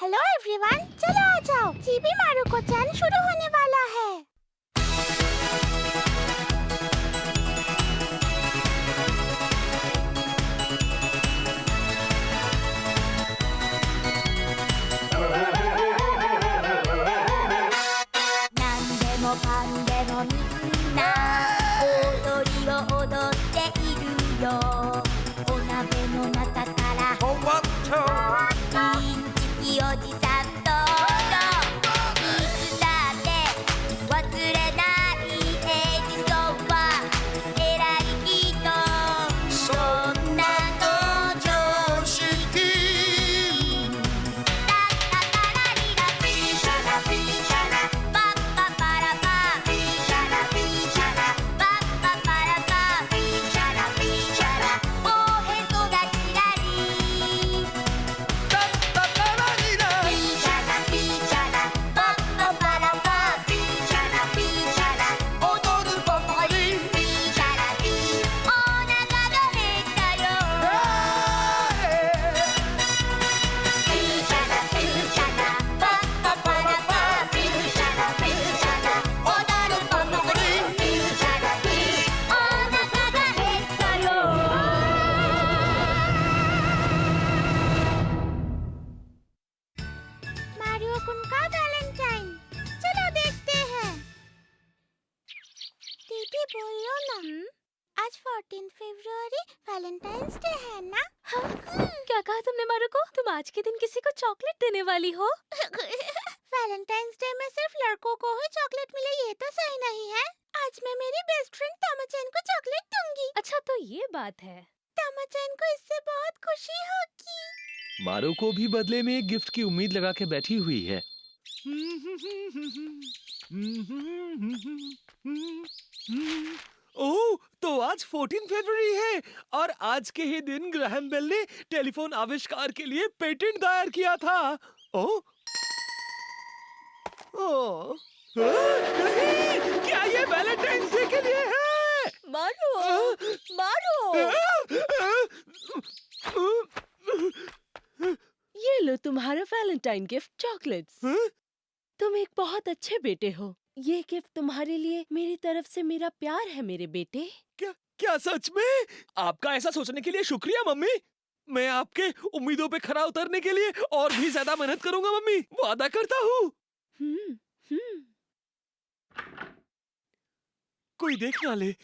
Hello everyone, चलो आ जाओ। GB Marco चैन शुरू होने वाला है। नांदेमो कांदेमो मिन्ना ओदोरीを踊っているよ。お鍋の中からインチキおじさんといつだって忘れないエジソンは偉い人。そんなの常識。タッタタラリラピーシャラピーシャラパッパパラパピーシャラピーシャラパッパパラパピーシャラピーシャラおへそがキラリタッタタラリラピーシャラピーシャラパッパパラパピーシャラピーシャラ踊るパパリピーシャラピーお腹が減ったよ。ピーシャラピーシャラパッパパラパピーシャラピーシャラ踊るパパリピーシャラピーお腹が減ったよ。मारियो कुन का वैलेंटाइन, चलो देखते हैं। दीदी बोलो ना, आज 14 फरवरी वैलेंटाइंस डे है ना? क्या कहा तुमने मारुको? तुम आज के दिन किसी को चॉकलेट देने वाली हो? वैलेंटाइंस डे में सिर्फ लड़कों को ही चॉकलेट मिले ये तो सही नहीं है। आज मैं मेरी बेस्ट फ्रेंड तामाचैन को चॉकलेट दूंगी। अच्छा तो ये बात है। तामाचैन को इससे बहुत खुशी होगी। मारुको भी बदले में एक गिफ्ट की उम्मीद लगा के बैठी हुई है। ओह, तो आज 14 फरवरी है और आज के ही दिन ग्राहम बेल ने टेलीफोन आविष्कार के लिए पेटेंट दायर किया था। ओह, ओह, नहीं, क्या ये वैलेंटाइंस डे के लिए है? मारो, मारो। ये लो तुम्हारा वैलेंटाइन गिफ्ट चॉकलेट्स। तुम एक बहुत अच्छे बेटे हो। ये गिफ्ट तुम्हारे लिए मेरी तरफ से मेरा प्यार है मेरे बेटे। क्या क्या सच में? आपका ऐसा सोचने के लिए शुक्रिया मम्मी। मैं आपके उम्मीदों पे खरा उतरने के लिए और भी ज्यादा मेहनत करूंगा मम्मी, वादा करता हूँ। कोई देख ना ले।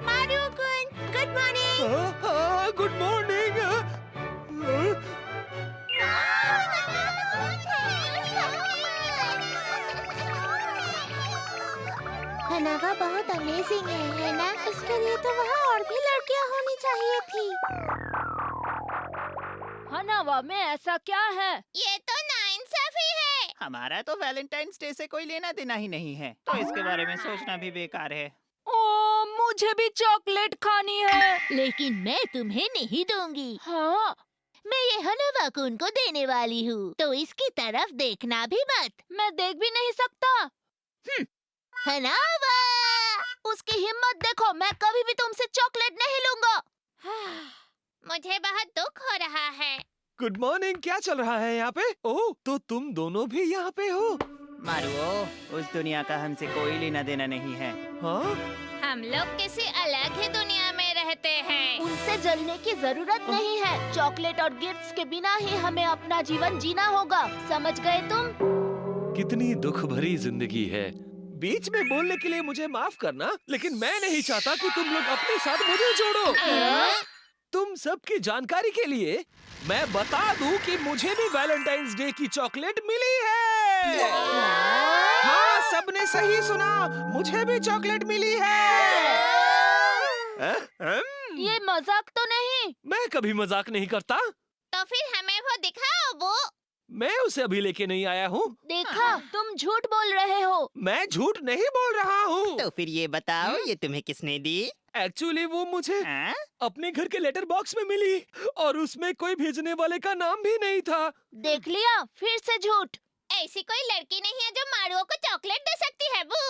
मारियो कुन, good morning. Good morning. Hanawa बहुत अमेजिंग है ना? उसके लिए तो वहाँ और भी लड़कियाँ होनी चाहिए थी। हनावा में ऐसा क्या है? ये तो नाइंसाफी है। हमारा तो वैलेंटाइंस डे से कोई लेना देना ही नहीं है, तो इसके बारे में सोचना भी बेकार है। ओ, मुझे भी चॉकलेट खानी है। लेकिन मैं तुम्हें नहीं दूंगी। हाँ, मैं ये हनावा कुन को देने वाली हूँ, तो इसकी तरफ देखना भी मत। मैं देख भी नहीं सकता। हनावा, उसकी हिम्मत देखो, मैं कभी भी तुमसे चॉकलेट नहीं लूंगा। मुझे बहुत दुख हो रहा है। गुड मॉर्निंग, क्या चल रहा है यहाँ पे? ओह, तो तुम दोनों भी यहाँ पे हो? मारुओ, उस दुनिया का हमसे कोई लेना देना नहीं है। हाँ? हम लोग किसी अलग ही दुनिया में रहते हैं। उनसे जलने की जरूरत नहीं है। चॉकलेट और गिफ्ट्स के बिना ही हमें अपना जीवन जीना होगा। समझ गए तुम? कितनी दुख भरी जिंदगी है। बीच में बोलने के लिए मुझे माफ करना, लेकिन मैं नहीं चाहता कि तुम लोग अपने साथ मुझे जोड़ो। तुम सबकी जानकारी के लिए मैं बता दूं कि मुझे भी वैलेंटाइंस डे की चॉकलेट मिली है। हाँ, सबने सही सुना, मुझे भी चॉकलेट मिली है। ये मजाक तो नहीं? मैं कभी मजाक नहीं करता। तो फिर हमें वो दिखाओ। वो मैं उसे अभी लेके नहीं आया हूँ। देखा, तुम झूठ बोल रहे हो। मैं झूठ नहीं बोल रहा हूँ। तो फिर ये बताओ, ये तुम्हें किसने दी? एक्चुअली वो मुझे हाँ? अपने घर के लेटर बॉक्स में मिली और उसमें कोई भेजने वाले का नाम भी नहीं था। देख लिया, फिर से झूठ। ऐसी कोई लड़की नहीं है जो मारुओ को चॉकलेट दे सकती है बू।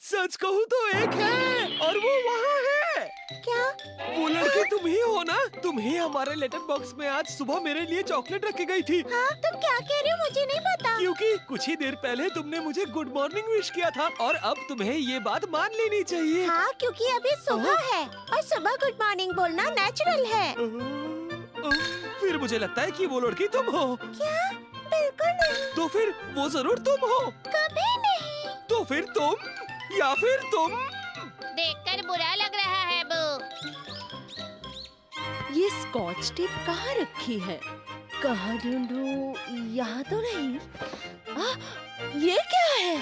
सच कहूँ तो एक है और वो वहाँ है। क्या? वो लड़की तुम ही हो ना? तुम ही हमारे लेटर बॉक्स में आज सुबह मेरे लिए चॉकलेट रखी गई थी। हाँ, तुम क्या कह रहे हो? मुझे नहीं पता। क्योंकि कुछ ही देर पहले तुमने मुझे गुड मॉर्निंग विश किया था और अब तुम्हें ये बात मान लेनी चाहिए। हाँ, क्योंकि अभी सुबह है और सुबह गुड मॉर्निंग बोलना नेचुरल है। फिर मुझे लगता है कि वो लड़की तुम हो। क्या? बिल्कुल नहीं। तो फिर वो जरूर तुम हो। कभी नहीं। तो फिर तुम या फिर तुम। देखकर बुरा लग रहा है बू। ये स्कॉच टेप कहाँ रखी है? कहाँ ढूंढूं? यहाँ तो नहीं। ये क्या है?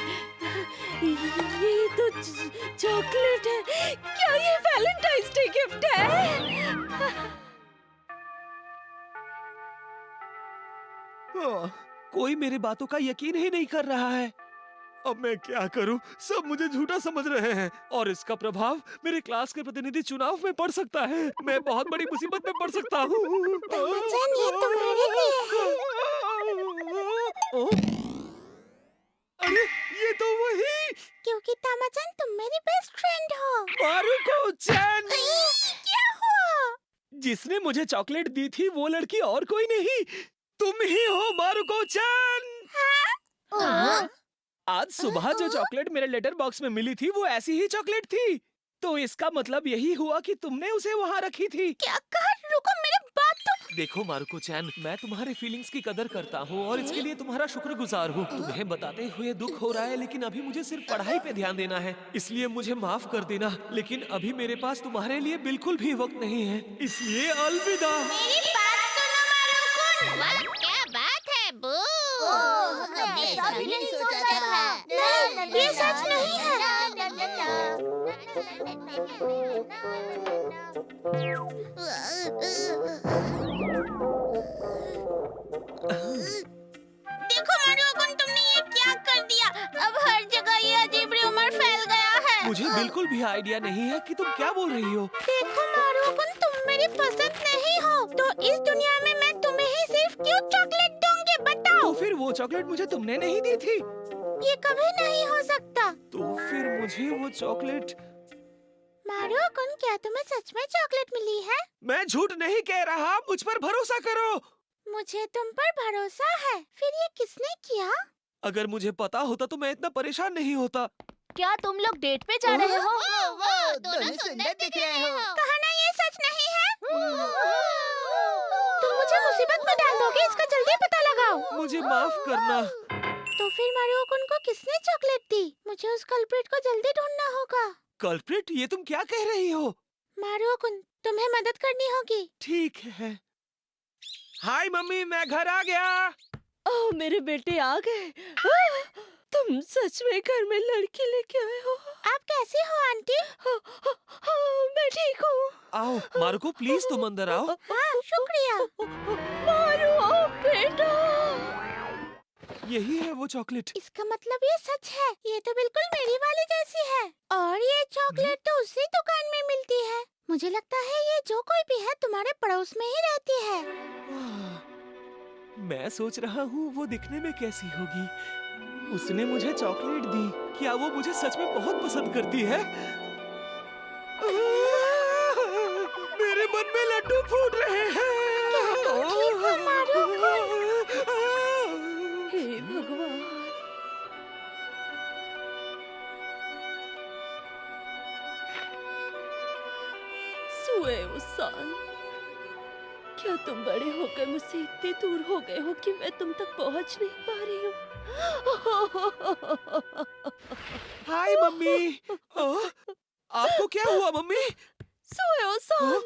ये तो चॉकलेट है। क्या ये वैलेंटाइंस डे गिफ्ट है? कोई मेरी बातों का यकीन ही नहीं कर रहा है। अब मैं क्या करूं? सब मुझे झूठा समझ रहे हैं और इसका प्रभाव मेरे क्लास के प्रतिनिधि चुनाव में पड़ सकता है। मैं बहुत बड़ी मुसीबत में पड़ सकता हूं। तमाचन, ये तुम्हारे लिए है। अरे ये तो वही क्योंकि तमाचन, तुम मेरी बेस्ट फ्रेंड हो। मारुको-चैन। क्या हुआ? जिसने मुझे चॉकलेट दी थी वो लड़की और कोई नहीं, तुम ही हो मारुको-चैन। हाँ? आज सुबह जो चॉकलेट मेरे लेटर बॉक्स में मिली थी वो ऐसी ही चॉकलेट थी। तो इसका मतलब यही हुआ कि तुमने उसे वहाँ रखी थी। क्या कहा? रुको, मेरे बात तो। देखो मारुको-चैन, मैं तुम्हारे फीलिंग्स की कदर करता हूँ और इसके लिए तुम्हारा शुक्रगुजार हूँ। तुम्हें बताते हुए दुख हो रहा है लेकिन अभी मुझे सिर्फ पढ़ाई पे ध्यान देना है, इसलिए मुझे माफ कर देना। लेकिन अभी मेरे पास तुम्हारे लिए बिल्कुल भी वक्त नहीं है, इसलिए अलविदा। मेरी बात सुनो मारुकुन। वाह, क्या बात है बू। हमने ऐसा भी नहीं सोचा था। नहीं, ये सच नहीं है। देखो मारुकुन, तुमने ये क्या कर दिया? अब हर जगह ये अजीब र्यूमर फैल गया है। मुझे बिल्कुल भी आइडिया नहीं है कि तुम क्या बोल रही हो। देखो मारुकुन, तुम मेरी पसंद नहीं हो, तो इस दुनिया में मैं तुम्हें ही सिर्फ क्यों चॉकलेट दूंगी? बताओ। तो फिर वो चॉकलेट मुझे तुमने नहीं दी थी? ये कभी नहीं हो सकता। तो फिर मुझे वो चॉकलेट। मारुकुन, क्या तुम्हें सच में चॉकलेट मिली है? मैं झूठ नहीं कह रहा, मुझ पर भरोसा करो। मुझे तुम पर भरोसा है। फिर ये किसने किया? अगर मुझे पता होता तो मैं इतना परेशान नहीं होता। क्या तुम लोग डेट पे जा रहे हो? वो दोनों सुंदर दिख रहे हो। कहा ना ये सच नहीं है। तुम मुझे मुसीबत में डाल दोगे, इसका जल्दी पता लगाओ। मुझे माफ करना। तो फिर मारुकुन को किसने चॉकलेट दी? मुझे उस कल्प्रिट को जल्दी ढूंढना होगा। कल्प्रिट, ये तुम क्या कह रही हो? मारुकुन, तुम्हें मदद करनी होगी। ठीक है। हाय मम्मी, मैं घर आ गया। ओह, मेरे बेटे आ गए। तुम सच में घर में लड़की लेके आए हो? आप कैसी हो आंटी? मैं ठीक हूँ। आओ मारुको, प्लीज तुम अंदर आओ। हाँ, शुक्रिया। मारू, आओ बेटा। यही है वो चॉकलेट। इसका मतलब ये सच है। ये तो बिल्कुल मेरी वाली जैसी है। और ये चॉकलेट तो उसी दुकान में मिलती है। मुझे लगता है ये जो कोई भी है तुम्हारे पड़ोस में ही रहती है। मैं सोच रहा हूँ वो दिखने में कैसी होगी। उसने मुझे चॉकलेट दी। क्या वो मुझे सच में बहुत पसंद करती है? मेरे मन में लड्डू फूट रहे हैं। क्या तुम ठीक हो मारुकुन? हे भगवान। सुए-ओ-सान, क्या तुम बड़े होकर मुझसे इतने दूर हो गए हो कि मैं तुम तक पहुंच नहीं पा रही हूँ? हाय मम्मी। आपको क्या हुआ मम्मी? सुए-ओ-सान,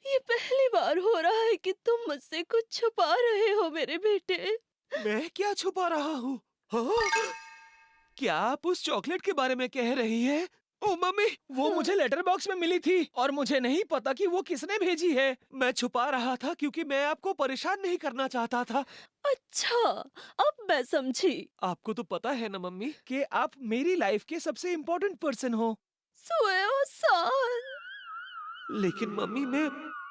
ये पहली बार हो रहा है कि तुम मुझसे कुछ छुपा रहे हो मेरे बेटे। मैं क्या छुपा रहा हूँ? हाँ? क्या आप उस चॉकलेट के बारे में कह रही है ओ मम्मी, वो मुझे लेटर बॉक्स में मिली थी और मुझे नहीं पता कि वो किसने भेजी है। मैं छुपा रहा था क्योंकि मैं आपको परेशान नहीं करना चाहता था। अच्छा, अब मैं समझी। आपको तो पता है ना मम्मी कि आप मेरी लाइफ के सबसे इम्पोर्टेंट पर्सन हो। सुएओ-सान। लेकिन मम्मी, मैं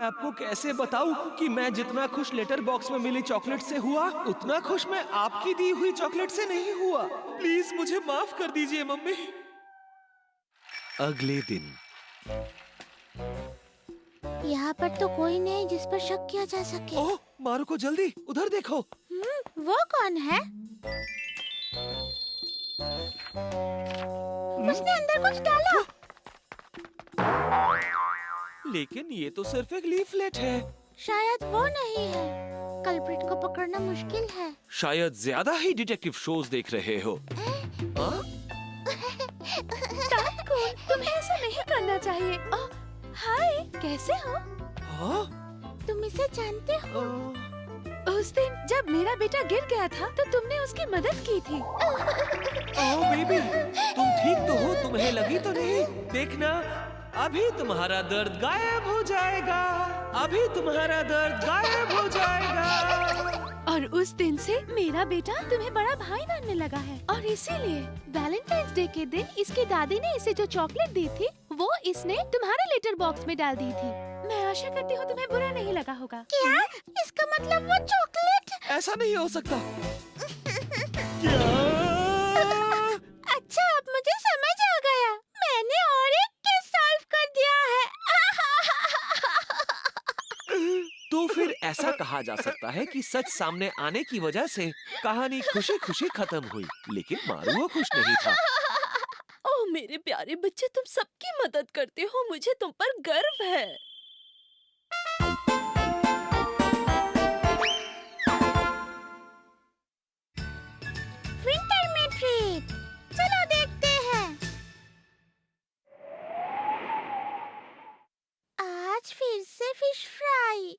आपको कैसे बताऊं कि मैं जितना खुश लेटर बॉक्स में मिली चॉकलेट से हुआ, उतना खुश मैं आपकी दी हुई चॉकलेट से नहीं हुआ। प्लीज मुझे माफ कर दीजिए मम्मी। अगले दिन यहाँ पर तो कोई नहीं जिस पर शक किया जा सके। ओह मारुको, जल्दी उधर देखो। वो कौन है? उसने अंदर कुछ डाला। लेकिन ये तो सिर्फ एक लीफलेट है। शायद वो नहीं है। कल्प्रिट को पकड़ना मुश्किल है। शायद ज्यादा ही डिटेक्टिव शोज देख रहे हो। हाँ? तुम्हें ऐसा नहीं करना चाहिए। हाय, कैसे हो? हाँ? तुम इसे जानते हो? उस दिन जब मेरा बेटा गिर गया था तो तुमने उसकी मदद की थी। ओह बेबी, तुम ठीक तो हो? तुम्हें लगी तो नहीं? देखना, अभी तुम्हारा दर्द गायब हो जाएगा। अभी तुम्हारा दर्द गायब हो जाएगा। और उस दिन से मेरा बेटा तुम्हें बड़ा भाई मानने लगा है। और इसीलिए वैलेंटाइंस डे के दिन इसकी दादी ने इसे जो चॉकलेट दी थी वो इसने तुम्हारे लेटर बॉक्स में डाल दी थी। मैं आशा करती हूँ तुम्हें बुरा नहीं लगा होगा। क्या? इसका मतलब वो चॉकलेट? ऐसा नहीं हो सकता। क्या? अच्छा, अब मुझे समझ आ गया। मैंने और एक केस सॉल्व कर दिया है। तो फिर ऐसा कहा जा सकता है कि सच सामने आने की वजह से कहानी खुशी खुशी खत्म हुई, लेकिन मारुओ खुश नहीं था। ओह मेरे प्यारे बच्चे, तुम सबकी मदद करते हो, मुझे तुम पर गर्व है। विंटर में ट्रीट, चलो देखते हैं। आज फिर से फिश फ्राई।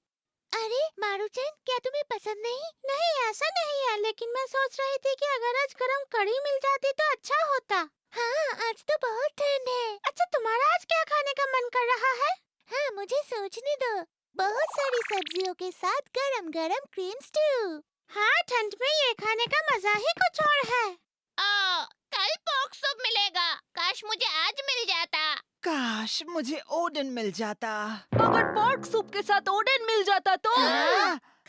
अरे मारुचन, क्या तुम्हें पसंद नहीं? नहीं, ऐसा नहीं है, लेकिन मैं सोच रही थी कि अगर आज गरम कढ़ी मिल जाती तो अच्छा होता। हाँ, आज तो बहुत ठंड है। अच्छा, तुम्हारा आज क्या खाने का मन कर रहा है? हाँ, मुझे सोचने दो। बहुत सारी सब्जियों के साथ गरम गरम क्रीम स्टू। हाँ, ठंड में ये खाने का मजा ही कुछ और है। कल पोर्क सूप मिलेगा। काश मुझे आज मिल जाता। काश मुझे ओडन मिल जाता। अगर पोर्क सूप के साथ ओडेन मिल जाता तो।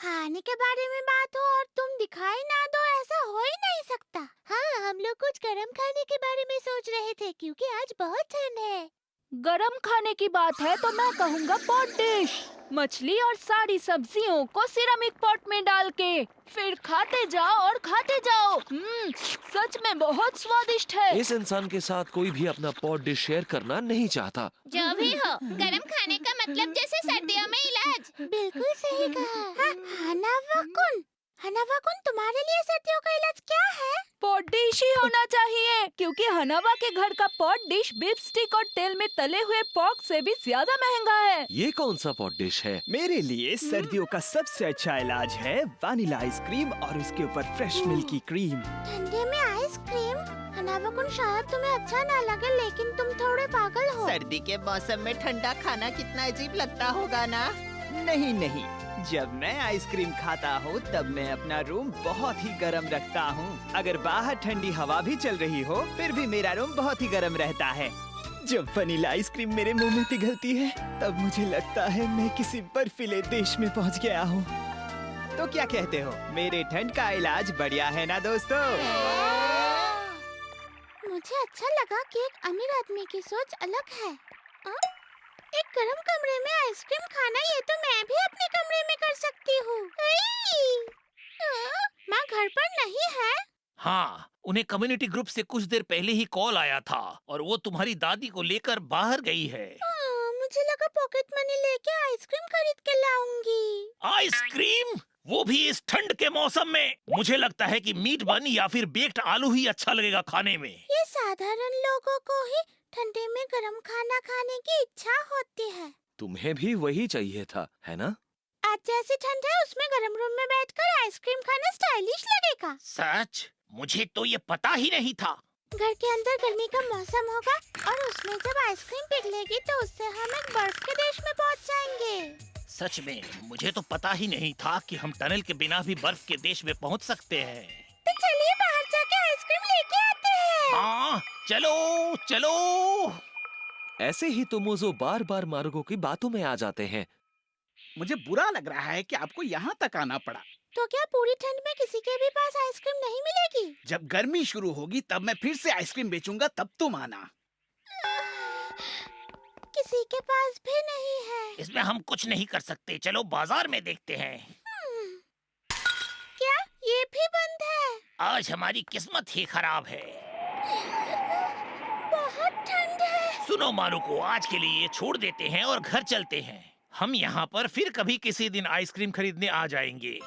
खाने के बारे में बात हो और तुम दिखाई ना दो, ऐसा हो ही नहीं सकता। हाँ, हम लोग कुछ गरम खाने के बारे में सोच रहे थे क्योंकि आज बहुत ठंड है। गरम खाने की बात है तो मैं कहूँगा पॉट डिश। मछली और सारी सब्जियों को सिरेमिक पॉट में डाल के फिर खाते जाओ और खाते जाओ। सच में बहुत स्वादिष्ट है। इस इंसान के साथ कोई भी अपना पॉट डिश शेयर करना नहीं चाहता। जो भी हो, गरम खाने का मतलब जैसे सर्दियों में इलाज। बिल्कुल सही कहा। हनावा-कुन, तुम्हारे लिए सर्दियों का इलाज क्या है? पॉट डिश ही होना चाहिए क्योंकि हनावा के घर का पॉट डिश बीफ स्टिक और तेल में तले हुए पोर्क से भी ज्यादा महंगा है। ये कौन सा पॉट डिश है? मेरे लिए सर्दियों का सबसे अच्छा इलाज है वनीला आइसक्रीम और उसके ऊपर फ्रेश मिल्की क्रीम। ठंडे में आइसक्रीम? हनावा-कुन, शायद तुम्हें अच्छा ना लगे, लेकिन तुम थोड़े पागल हो। सर्दी के मौसम में ठंडा खाना कितना अजीब लगता होगा ना? नहीं, जब मैं आइसक्रीम खाता हूँ तब मैं अपना रूम बहुत ही गर्म रखता हूँ। अगर बाहर ठंडी हवा भी चल रही हो फिर भी मेरा रूम बहुत ही गर्म रहता है। जब वनीला आइसक्रीम मेरे मुंह में पिघलती है तब मुझे लगता है मैं किसी बर्फीले देश में पहुँच गया हूँ। तो क्या कहते हो, मेरे ठंड का इलाज बढ़िया है ना दोस्तों? मुझे अच्छा लगा कि एक अमीर आदमी की सोच अलग है। एक गर्म कमरे में आइसक्रीम खाना, ये तो मैं भी अपने कमरे में कर सकती हूँ। माँ घर पर नहीं है? हाँ, उन्हें कम्युनिटी ग्रुप से कुछ देर पहले ही कॉल आया था और वो तुम्हारी दादी को लेकर बाहर गई है। मुझे लगा पॉकेट मनी लेके आइसक्रीम खरीद के लाऊंगी। आइसक्रीम, वो भी इस ठंड के मौसम में? मुझे लगता है कि मीट बन या फिर बेक्ड आलू ही अच्छा लगेगा खाने में। ये साधारण लोगों को ही ठंडे में गरम खाना खाने की इच्छा होती है। तुम्हें भी वही चाहिए था, है ना? आज जैसी ठंड है उसमें गरम रूम में बैठकर आइसक्रीम खाना स्टाइलिश लगेगा। सच? मुझे तो ये पता ही नहीं था। घर के अंदर गर्मी का मौसम होगा, और उसमें जब आइसक्रीम पिघलेगी तो उससे हम एक बर्फ के देश में पहुंच जाएंगे। सच में मुझे तो पता ही नहीं था कि हम टनल के बिना भी बर्फ के देश में पहुंच सकते हैं। तो चलिए बाहर जाके आइसक्रीम लेके आते हैं। हाँ, चलो चलो। ऐसे ही तोमोज़ो बार बार मारुको की बातों में आ जाते हैं। मुझे बुरा लग रहा है कि आपको यहाँ तक आना पड़ा। तो क्या पूरी ठंड में किसी के भी पास आइसक्रीम नहीं मिलेगी? जब गर्मी शुरू होगी तब मैं फिर से आइसक्रीम बेचूंगा, तब तुम आना। किसी के पास भी नहीं है। इसमें हम कुछ नहीं कर सकते, चलो बाजार में देखते हैं। क्या ये भी बंद है? आज हमारी किस्मत ही खराब है। बहुत ठंड है। सुनो मारुको, आज के लिए छोड़ देते हैं और घर चलते हैं। हम यहाँ पर फिर कभी किसी दिन आइसक्रीम खरीदने आ जाएंगे।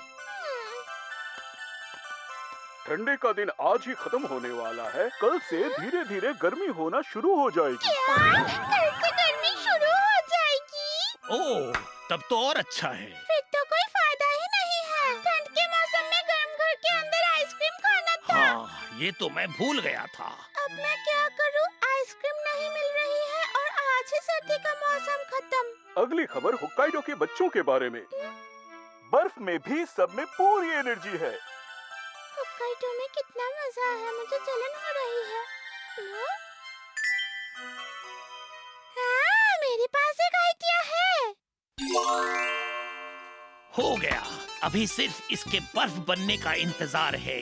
ठंडे का दिन आज ही खत्म होने वाला है। कल से धीरे धीरे गर्मी होना शुरू हो जाएगी। क्या? कल से गर्मी शुरू हो जाएगी? ओह, तब तो और अच्छा है। फिर तो कोई फायदा ही नहीं है। ठंड के मौसम में गर्म घर के अंदर आइसक्रीम खाना था। हाँ, ये तो मैं भूल गया था। अब मैं क्या करूं? आइसक्रीम नहीं मिल रही है और आज ही सर्दी का मौसम खत्म। अगली खबर होक्काइडो के बच्चों के बारे में। बर्फ में भी सब में पूरी एनर्जी है। होक्काइडो में कितना मजा है, मुझे जलन हो रही है। हाँ, मेरे पास एक आइडिया है। हो गया, अभी सिर्फ इसके बर्फ बनने का इंतजार है।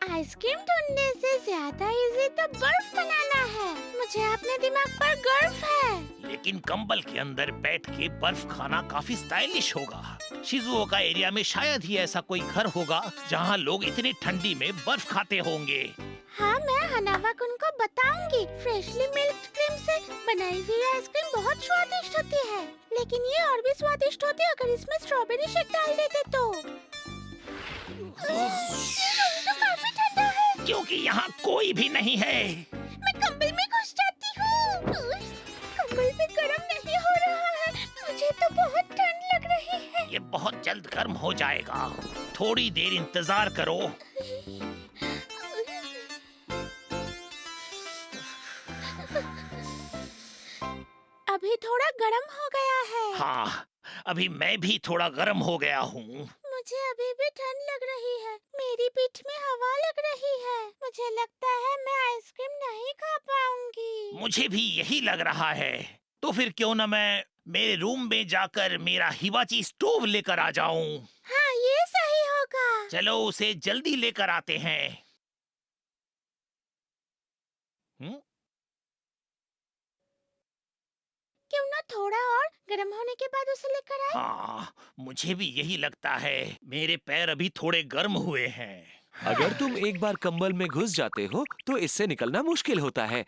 आइसक्रीम ढूंढने से ज्यादा इजी तो बर्फ बनाना है। मुझे अपने दिमाग पर गर्व है। लेकिन कंबल के अंदर बैठ के बर्फ खाना काफी स्टाइलिश होगा। शिजुओका एरिया में शायद ही ऐसा कोई घर होगा जहाँ लोग इतनी ठंडी में बर्फ खाते होंगे। हाँ, मैं हनावा-कुन को बताऊंगी। फ्रेशली मिल्क्ड क्रीम से बनाई हुई आइसक्रीम बहुत स्वादिष्ट होती है। लेकिन ये और भी स्वादिष्ट होती अगर इसमें स्ट्रॉबेरी शेक डाल देते तो। तो काफी ठंडा है। क्योंकि यहाँ कोई भी नहीं है। मैं कंबल में घुस जाती हूँ। कंबल भी गर्म नहीं हो रहा है। मुझे तो बहुत ठंड लग रही है। ये बहुत जल्द गर्म हो जाएगा, थोड़ी देर इंतजार करो। अभी थोड़ा गर्म हो गया है। हाँ, अभी मैं भी थोड़ा गर्म हो गया हूँ। मुझे अभी भी ठंड लग रही है। मेरी पीठ में हवा लग रही है। मुझे लगता है मैं आइसक्रीम नहीं खा पाऊंगी। मुझे भी यही लग रहा है। तो फिर क्यों न मैं मेरे रूम में जाकर मेरा हिबाची स्टोव लेकर आ जाऊं। हाँ, ये सही होगा। चलो उसे जल्दी लेकर आते हैं। क्यों ना थोड़ा और गर्म होने के बाद उसे लेकर आए। हाँ, मुझे भी यही लगता है। मेरे पैर अभी थोड़े गर्म हुए हैं। अगर तुम एक बार कंबल में घुस जाते हो तो इससे निकलना मुश्किल होता है।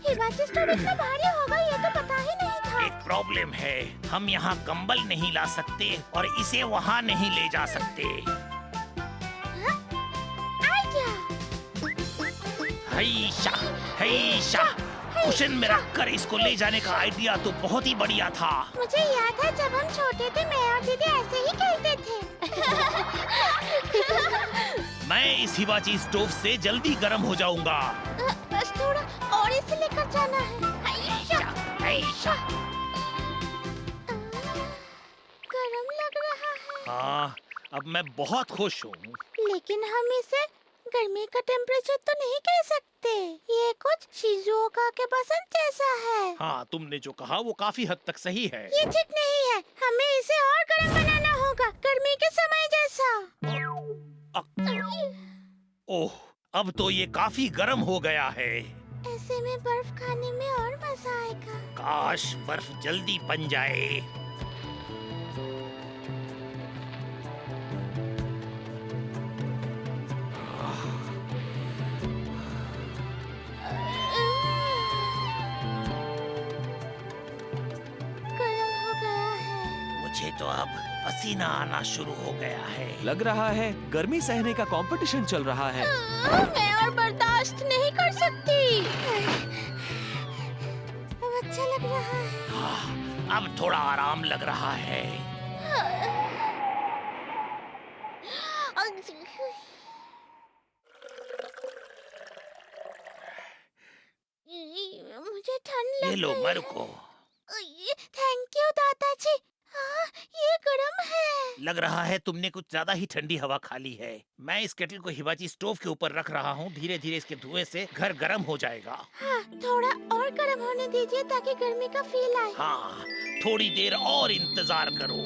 हिबाची स्टोव इतना भारी होगा ये तो पता ही नहीं था। एक प्रॉब्लम है, हम यहाँ कंबल नहीं ला सकते और इसे वहाँ नहीं ले जा सकते। आइडिया। हैशा, हैशा। कुशन में रखकर इसको ले जाने का आइडिया तो बहुत ही बढ़िया था। मुझे याद है जब हम छोटे थे मैं और दीदी ऐसे ही खेलते थे। मैं इस हिबाची स्टोव से जल्दी गर्म हो जाऊंगा। बस थोड़ा और इसे लेकर जाना है। हैशा, हैशा। गरम लग रहा है। हाँ, अब मैं बहुत खुश हूँ। लेकिन हम इसे गर्मी का टेम्परेचर तो नहीं कह सकते। ये कुछ शिजुओका के बसंत जैसा है। हाँ, तुमने जो कहा वो काफी हद तक सही है। ये ठीक नहीं है। हमें इसे और गर्म बनाना होगा, गर्मी के समय जैसा। ओह, अब तो ये काफी गर्म हो गया है। ऐसे में बर्फ खाने में और मजा आएगा। काश बर्फ जल्दी बन जाए। गर्म हो गया है। मुझे तो अब पसीना आना शुरू हो गया है। लग रहा है गर्मी सहने का कंपटीशन चल रहा है। मैं और बर्दाश्त नहीं कर सकती। अब अच्छा लग रहा है। हाँ, अब थोड़ा आराम लग रहा है। मुझे ठंड लग ये लो गई मारुको। है। थैंक यू दादाजी। हाँ, ये गर्म है। लग रहा है तुमने कुछ ज्यादा ही ठंडी हवा खा ली है। मैं इस केटल को हिबाची स्टोव के ऊपर रख रहा हूँ। धीरे धीरे इसके धुएं से घर गर्म हो जाएगा। हाँ, थोड़ा और गर्म होने दीजिए ताकि गर्मी का फील आए। हाँ, थोड़ी देर और इंतजार करो।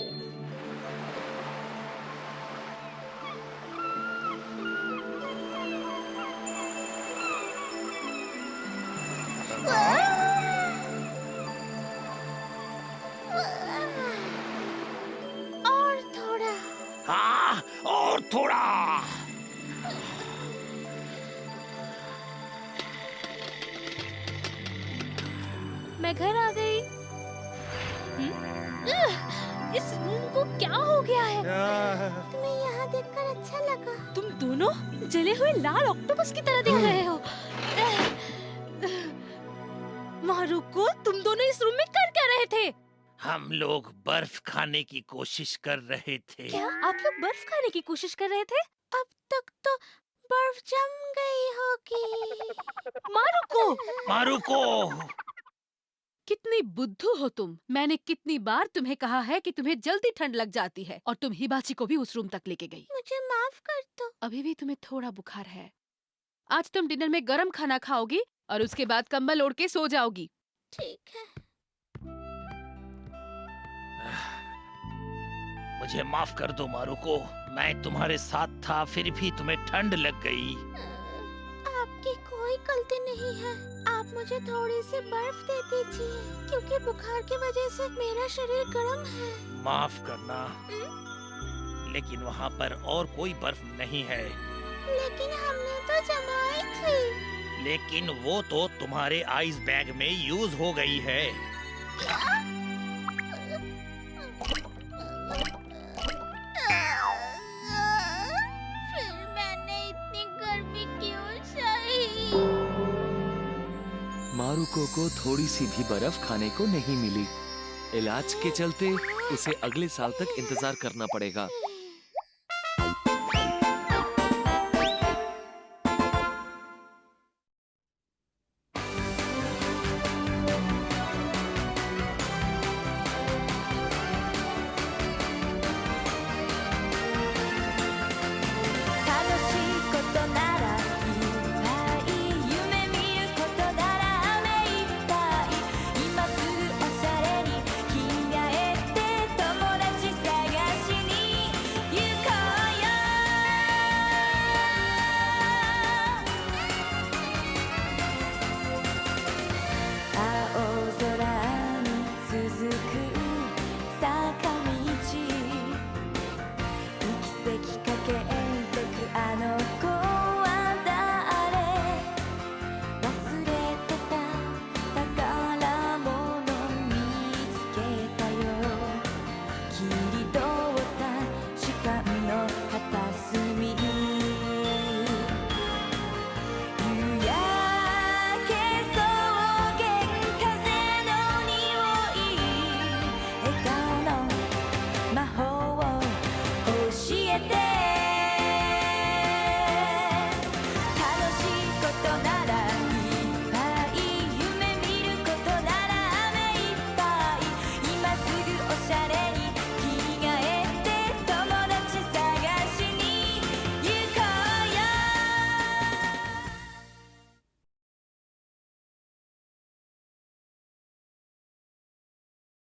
और थोड़ा। हाँ, और थोड़ा। मैं घर आ गई। इस रूम को क्या हो गया है? तुम्हें यहाँ देखकर अच्छा लगा। तुम दोनों जले हुए लाल ऑक्टोपस की तरह दिख रहे हो। मारुको, तुम दोनों इस रूम में कर क्या रहे थे? हम लोग बर्फ खाने की कोशिश कर रहे थे। क्या आप लोग बर्फ खाने की कोशिश कर रहे थे? अब तक तो बर्फ जम गई होगी। मारुको, मारुको, कितनी बुद्धू हो तुम। मैंने कितनी बार तुम्हें कहा है कि तुम्हें जल्दी ठंड लग जाती है, और तुम हिबाची को भी उस रूम तक लेके गई। मुझे माफ कर दो। अभी भी तुम्हें थोड़ा बुखार है। आज तुम डिनर में गरम खाना खाओगी और उसके बाद कंबल ओढ़ के सो जाओगी। ठीक है। मुझे माफ कर दो मारुको। मैं तुम्हारे साथ था, फिर भी तुम्हें ठंड लग गई। आपकी कोई गलती नहीं है। आप मुझे थोड़ी सी बर्फ दे दीजिए, क्योंकि बुखार की वजह से मेरा शरीर गर्म है। माफ करना, लेकिन वहाँ पर और कोई बर्फ नहीं है। लेकिन हमने तो जमाई थी। लेकिन वो तो तुम्हारे आइस बैग में यूज हो गई है। फिर मैंने इतनी गर्मी क्यों सही? मारुको को थोड़ी सी भी बर्फ खाने को नहीं मिली। इलाज के चलते उसे अगले साल तक इंतजार करना पड़ेगा।